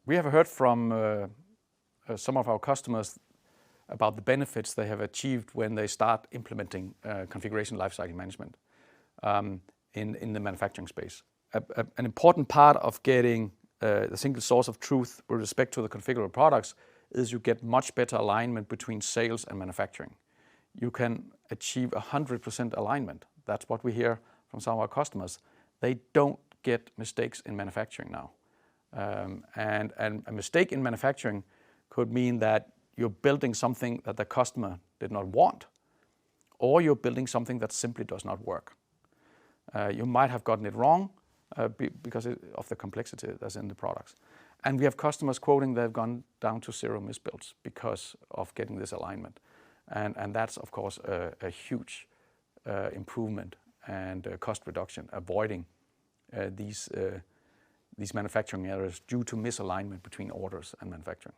We have heard from some of our customers about the benefits they have achieved when they start implementing configuration lifecycle management in the manufacturing space. An important part of getting the single source of truth with respect to the configurable products is you get much better alignment between sales and manufacturing. You can achieve 100% alignment. That's what we hear from some of our customers. They don't get mistakes in manufacturing now. And a mistake in manufacturing could mean that you're building something that the customer did not want, or you're building something that simply does not work. You might have gotten it wrong because of the complexity that's in the products. And we have customers quoting they've gone down to 0 misbuilds because of getting this alignment. And that's, of course, a huge improvement and cost reduction, avoiding these manufacturing errors due to misalignment between orders and manufacturing.